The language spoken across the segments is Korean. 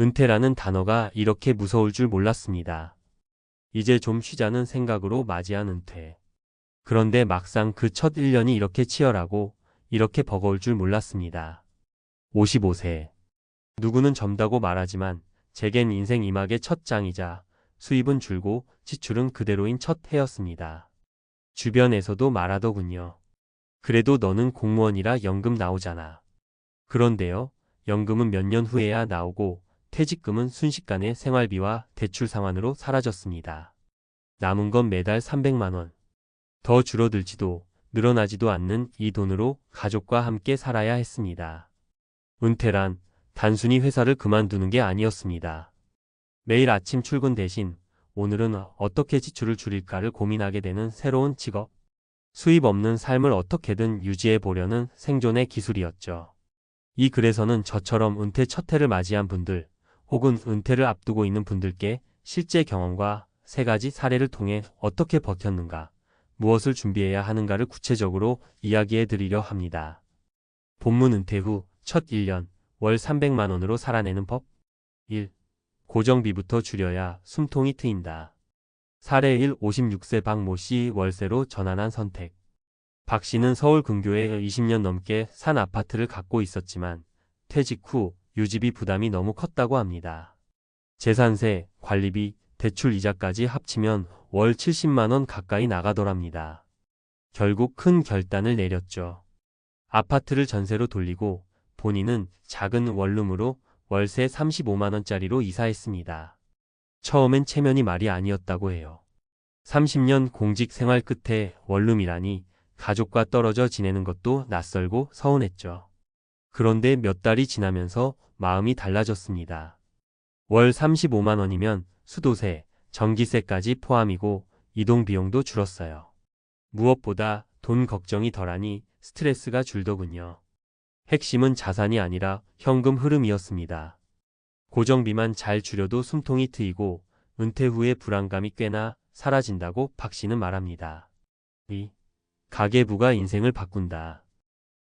은퇴라는 단어가 이렇게 무서울 줄 몰랐습니다. 이제 좀 쉬자는 생각으로 맞이한 은퇴. 그런데 막상 그 첫 1년이 이렇게 치열하고 이렇게 버거울 줄 몰랐습니다. 55세. 누구는 젊다고 말하지만 제겐 인생 2막의 첫 장이자 수입은 줄고 지출은 그대로인 첫 해였습니다. 주변에서도 말하더군요. 그래도 너는 공무원이라 연금 나오잖아. 그런데요, 연금은 몇 년 후에야 나오고 퇴직금은 순식간에 생활비와 대출 상환으로 사라졌습니다. 남은 건 매달 300만 원. 더 줄어들지도 늘어나지도 않는 이 돈으로 가족과 함께 살아야 했습니다. 은퇴란 단순히 회사를 그만두는 게 아니었습니다. 매일 아침 출근 대신 오늘은 어떻게 지출을 줄일까를 고민하게 되는 새로운 직업. 수입 없는 삶을 어떻게든 유지해 보려는 생존의 기술이었죠. 이 글에서는 저처럼 은퇴 첫 해를 맞이한 분들, 혹은 은퇴를 앞두고 있는 분들께 실제 경험과 3가지 사례를 통해 어떻게 버텼는가, 무엇을 준비해야 하는가를 구체적으로 이야기해 드리려 합니다. 본문 은퇴 후 첫 1년, 월 300만 원으로 살아내는 법. 1. 고정비부터 줄여야 숨통이 트인다. 사례 1. 56세 박모 씨 월세로 전환한 선택. 박 씨는 서울 근교에 20년 넘게 산 아파트를 갖고 있었지만 퇴직 후 유지비 부담이 너무 컸다고 합니다. 재산세, 관리비, 대출 이자까지 합치면 월 70만 원 가까이 나가더랍니다. 결국 큰 결단을 내렸죠. 아파트를 전세로 돌리고 본인은 작은 원룸으로 월세 35만 원짜리로 이사했습니다. 처음엔 체면이 말이 아니었다고 해요. 30년 공직 생활 끝에 원룸이라니 가족과 떨어져 지내는 것도 낯설고 서운했죠. 그런데 몇 달이 지나면서 마음이 달라졌습니다. 월 35만 원이면 수도세, 전기세까지 포함이고 이동 비용도 줄었어요. 무엇보다 돈 걱정이 덜하니 스트레스가 줄더군요. 핵심은 자산이 아니라 현금 흐름이었습니다. 고정비만 잘 줄여도 숨통이 트이고 은퇴 후의 불안감이 꽤나 사라진다고 박 씨는 말합니다. 2. 가계부가 인생을 바꾼다.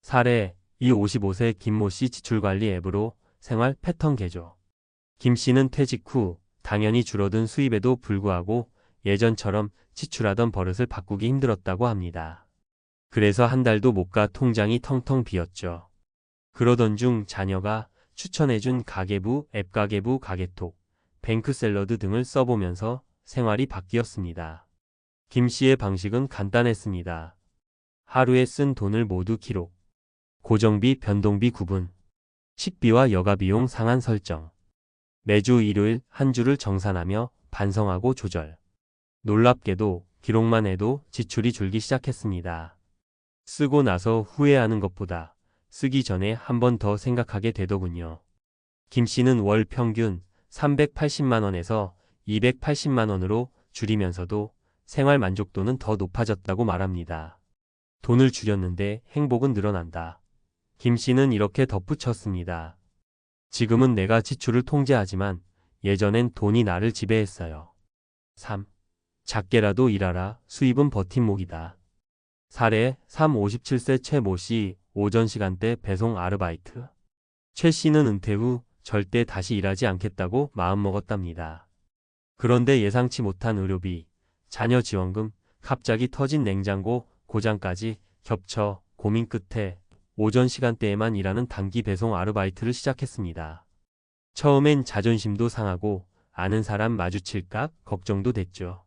사례 2. 55세 김모 씨 지출관리 앱으로 생활 패턴 개조. 김 씨는 퇴직 후 당연히 줄어든 수입에도 불구하고 예전처럼 지출하던 버릇을 바꾸기 힘들었다고 합니다. 그래서 한 달도 못 가 통장이 텅텅 비었죠. 그러던 중 자녀가 추천해준 가계부, 앱 가계부, 가계톡, 뱅크샐러드 등을 써보면서 생활이 바뀌었습니다. 김 씨의 방식은 간단했습니다. 하루에 쓴 돈을 모두 기록. 고정비, 변동비 구분. 식비와 여가비용 상한 설정. 매주 일요일 한 주를 정산하며 반성하고 조절. 놀랍게도 기록만 해도 지출이 줄기 시작했습니다. 쓰고 나서 후회하는 것보다 쓰기 전에 한 번 더 생각하게 되더군요. 김 씨는 월 평균 380만 원에서 280만 원으로 줄이면서도 생활 만족도는 더 높아졌다고 말합니다. 돈을 줄였는데 행복은 늘어난다. 김 씨는 이렇게 덧붙였습니다. 지금은 내가 지출을 통제하지만 예전엔 돈이 나를 지배했어요. 3. 작게라도 일하라. 수입은 버팀목이다. 사례 3. 57세 최 모 씨 오전 시간대 배송 아르바이트. 최 씨는 은퇴 후 절대 다시 일하지 않겠다고 마음먹었답니다. 그런데 예상치 못한 의료비, 자녀 지원금, 갑자기 터진 냉장고 고장까지 겹쳐 고민 끝에 오전 시간대에만 일하는 단기 배송 아르바이트를 시작했습니다. 처음엔 자존심도 상하고 아는 사람 마주칠까 걱정도 됐죠.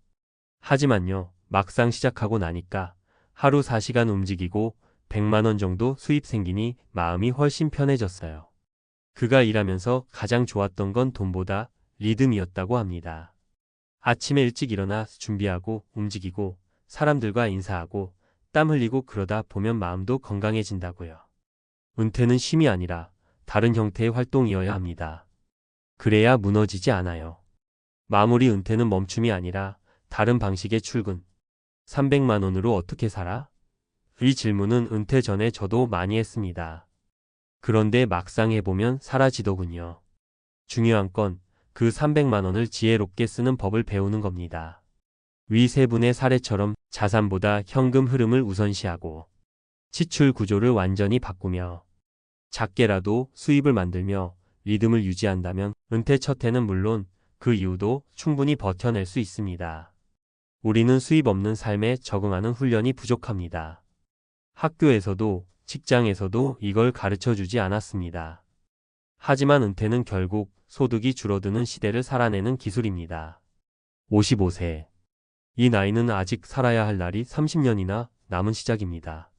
하지만요, 막상 시작하고 나니까 하루 4시간 움직이고 100만 원 정도 수입 생기니 마음이 훨씬 편해졌어요. 그가 일하면서 가장 좋았던 건 돈보다 리듬이었다고 합니다. 아침에 일찍 일어나 준비하고 움직이고 사람들과 인사하고 땀 흘리고 그러다 보면 마음도 건강해진다고요. 은퇴는 쉼이 아니라 다른 형태의 활동이어야 합니다. 그래야 무너지지 않아요. 마무리 은퇴는 멈춤이 아니라 다른 방식의 출근. 300만 원으로 어떻게 살아? 이 질문은 은퇴 전에 저도 많이 했습니다. 그런데 막상 해보면 사라지더군요. 중요한 건 그 300만 원을 지혜롭게 쓰는 법을 배우는 겁니다. 위 세 분의 사례처럼 자산보다 현금 흐름을 우선시하고 지출 구조를 완전히 바꾸며 작게라도 수입을 만들며 리듬을 유지한다면 은퇴 첫 해는 물론 그 이후도 충분히 버텨낼 수 있습니다. 우리는 수입 없는 삶에 적응하는 훈련이 부족합니다. 학교에서도 직장에서도 이걸 가르쳐 주지 않았습니다. 하지만 은퇴는 결국 소득이 줄어드는 시대를 살아내는 기술입니다. 55세. 이 나이는 아직 살아야 할 날이 30년이나 남은 시작입니다.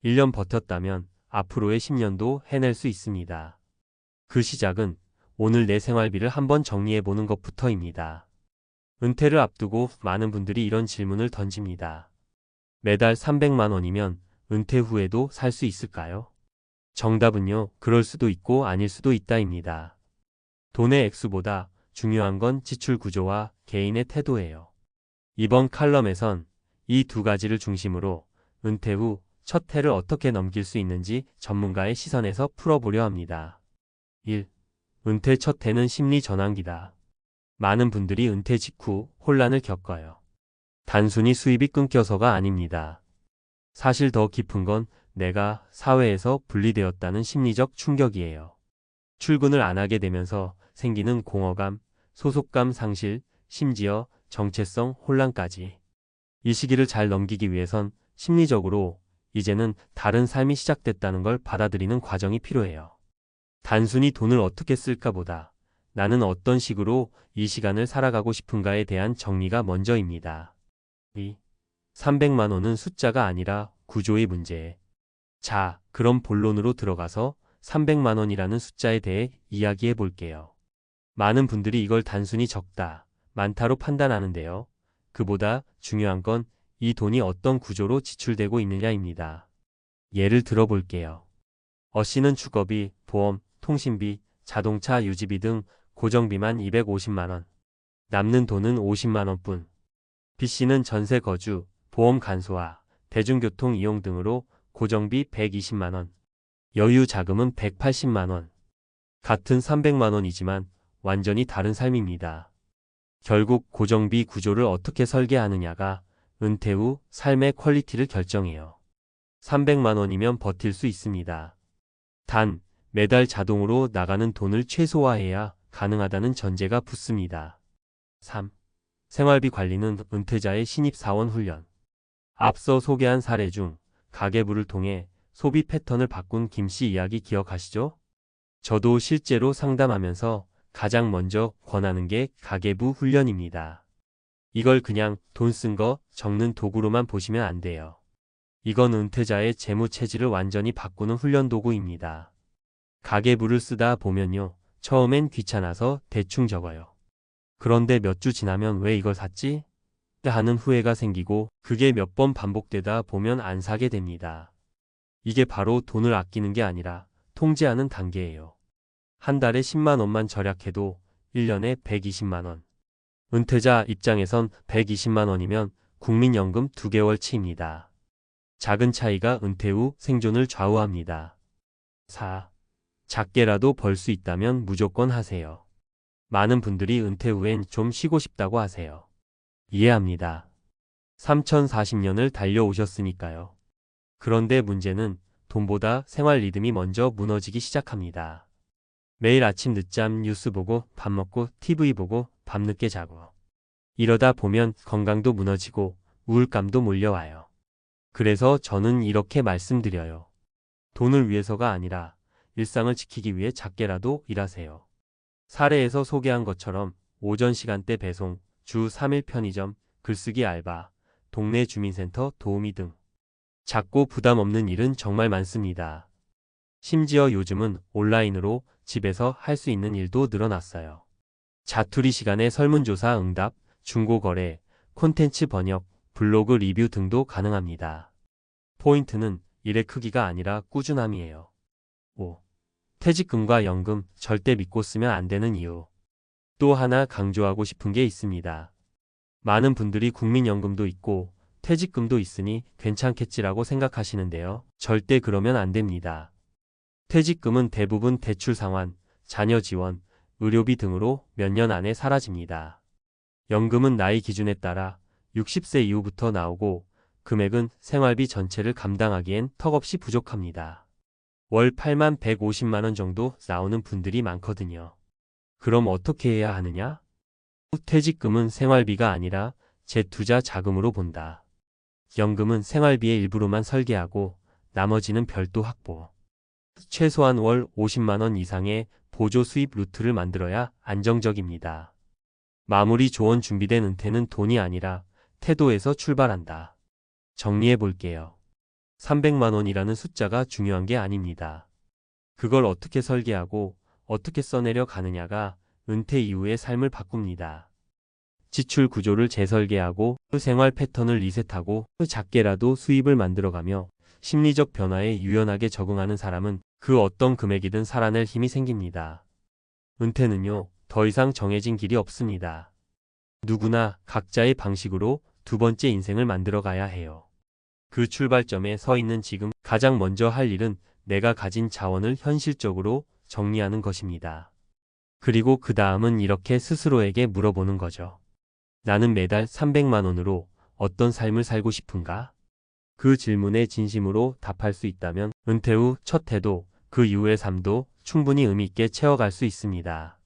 1년 버텼다면 앞으로의 10년도 해낼 수 있습니다. 그 시작은 오늘 내 생활비를 한번 정리해보는 것부터입니다. 은퇴를 앞두고 많은 분들이 이런 질문을 던집니다. 매달 300만 원이면 은퇴 후에도 살 수 있을까요? 정답은요, 그럴 수도 있고 아닐 수도 있다입니다. 돈의 액수보다 중요한 건 지출 구조와 개인의 태도예요. 이번 칼럼에선 이 두 가지를 중심으로 은퇴 후 첫 해를 어떻게 넘길 수 있는지 전문가의 시선에서 풀어보려 합니다. 1. 은퇴 첫 해는 심리 전환기다. 많은 분들이 은퇴 직후 혼란을 겪어요. 단순히 수입이 끊겨서가 아닙니다. 사실 더 깊은 건 내가 사회에서 분리되었다는 심리적 충격이에요. 출근을 안 하게 되면서 생기는 공허감, 소속감 상실, 심지어 정체성 혼란까지. 이 시기를 잘 넘기기 위해선 심리적으로 이제는 다른 삶이 시작됐다는 걸 받아들이는 과정이 필요해요. 단순히 돈을 어떻게 쓸까 보다 나는 어떤 식으로 이 시간을 살아가고 싶은가에 대한 정리가 먼저입니다. 2. 300만 원은 숫자가 아니라 구조의 문제. 자, 그럼 본론으로 들어가서 300만 원이라는 숫자에 대해 이야기해 볼게요. 많은 분들이 이걸 단순히 적다, 많다로 판단하는데요. 그보다 중요한 건 이 돈이 어떤 구조로 지출되고 있느냐입니다. 예를 들어 볼게요. 어씨는 주거비, 보험, 통신비, 자동차 유지비 등 고정비만 250만 원. 남는 돈은 50만 원뿐. B씨는 전세 거주, 보험 간소화, 대중교통 이용 등으로 고정비 120만 원. 여유 자금은 180만 원. 같은 300만 원이지만 완전히 다른 삶입니다. 결국 고정비 구조를 어떻게 설계하느냐가 은퇴 후 삶의 퀄리티를 결정해요. 300만 원이면 버틸 수 있습니다. 단, 매달 자동으로 나가는 돈을 최소화해야 가능하다는 전제가 붙습니다. 3. 생활비 관리는 은퇴자의 신입사원 훈련. 앞서 소개한 사례 중 가계부를 통해 소비 패턴을 바꾼 김씨 이야기 기억하시죠? 저도 실제로 상담하면서 가장 먼저 권하는 게 가계부 훈련입니다. 이걸 그냥 돈 쓴 거 적는 도구로만 보시면 안 돼요. 이건 은퇴자의 재무 체질을 완전히 바꾸는 훈련 도구입니다. 가계부를 쓰다 보면요. 처음엔 귀찮아서 대충 적어요. 그런데 몇 주 지나면 왜 이걸 샀지? 하는 후회가 생기고 그게 몇 번 반복되다 보면 안 사게 됩니다. 이게 바로 돈을 아끼는 게 아니라 통제하는 단계예요. 한 달에 10만 원만 절약해도 1년에 120만 원. 은퇴자 입장에선 120만 원이면 국민연금 2개월치입니다. 작은 차이가 은퇴 후 생존을 좌우합니다. 4. 작게라도 벌 수 있다면 무조건 하세요. 많은 분들이 은퇴 후엔 좀 쉬고 싶다고 하세요. 이해합니다. 3040년을 달려오셨으니까요. 그런데 문제는 돈보다 생활 리듬이 먼저 무너지기 시작합니다. 매일 아침 늦잠 뉴스 보고 밥 먹고 TV 보고 밤늦게 자고. 이러다 보면 건강도 무너지고 우울감도 몰려와요. 그래서 저는 이렇게 말씀드려요. 돈을 위해서가 아니라 일상을 지키기 위해 작게라도 일하세요. 사례에서 소개한 것처럼 오전 시간대 배송, 주 3일 편의점, 글쓰기 알바, 동네 주민센터 도우미 등 작고 부담 없는 일은 정말 많습니다. 심지어 요즘은 온라인으로 집에서 할 수 있는 일도 늘어났어요. 자투리 시간에 설문조사 응답, 중고거래, 콘텐츠 번역, 블로그 리뷰 등도 가능합니다. 포인트는 일의 크기가 아니라 꾸준함이에요. 5. 퇴직금과 연금 절대 믿고 쓰면 안 되는 이유. 또 하나 강조하고 싶은 게 있습니다. 많은 분들이 국민연금도 있고 퇴직금도 있으니 괜찮겠지라고 생각하시는데요. 절대 그러면 안 됩니다. 퇴직금은 대부분 대출 상환, 자녀 지원, 의료비 등으로 몇 년 안에 사라집니다. 연금은 나이 기준에 따라 60세 이후부터 나오고 금액은 생활비 전체를 감당하기엔 턱없이 부족합니다. 월 8만 150만 원 정도 나오는 분들이 많거든요. 그럼 어떻게 해야 하느냐? 퇴직금은 생활비가 아니라 재투자 자금으로 본다. 연금은 생활비의 일부로만 설계하고 나머지는 별도 확보. 최소한 월 50만 원 이상의 보조 수입 루트를 만들어야 안정적입니다. 마무리 조언 준비된 은퇴는 돈이 아니라 태도에서 출발한다. 정리해 볼게요. 300만 원이라는 숫자가 중요한 게 아닙니다. 그걸 어떻게 설계하고 어떻게 써내려 가느냐가 은퇴 이후의 삶을 바꿉니다. 지출 구조를 재설계하고 생활 패턴을 리셋하고 작게라도 수입을 만들어가며 심리적 변화에 유연하게 적응하는 사람은 그 어떤 금액이든 살아낼 힘이 생깁니다. 은퇴는요, 더 이상 정해진 길이 없습니다. 누구나 각자의 방식으로 두 번째 인생을 만들어 가야 해요. 그 출발점에 서 있는 지금 가장 먼저 할 일은 내가 가진 자원을 현실적으로 정리하는 것입니다. 그리고 그 다음은 이렇게 스스로에게 물어보는 거죠. 나는 매달 300만 원으로 어떤 삶을 살고 싶은가? 그 질문에 진심으로 답할 수 있다면 은퇴 후 첫 해도 그 이후의 삶도 충분히 의미 있게 채워갈 수 있습니다.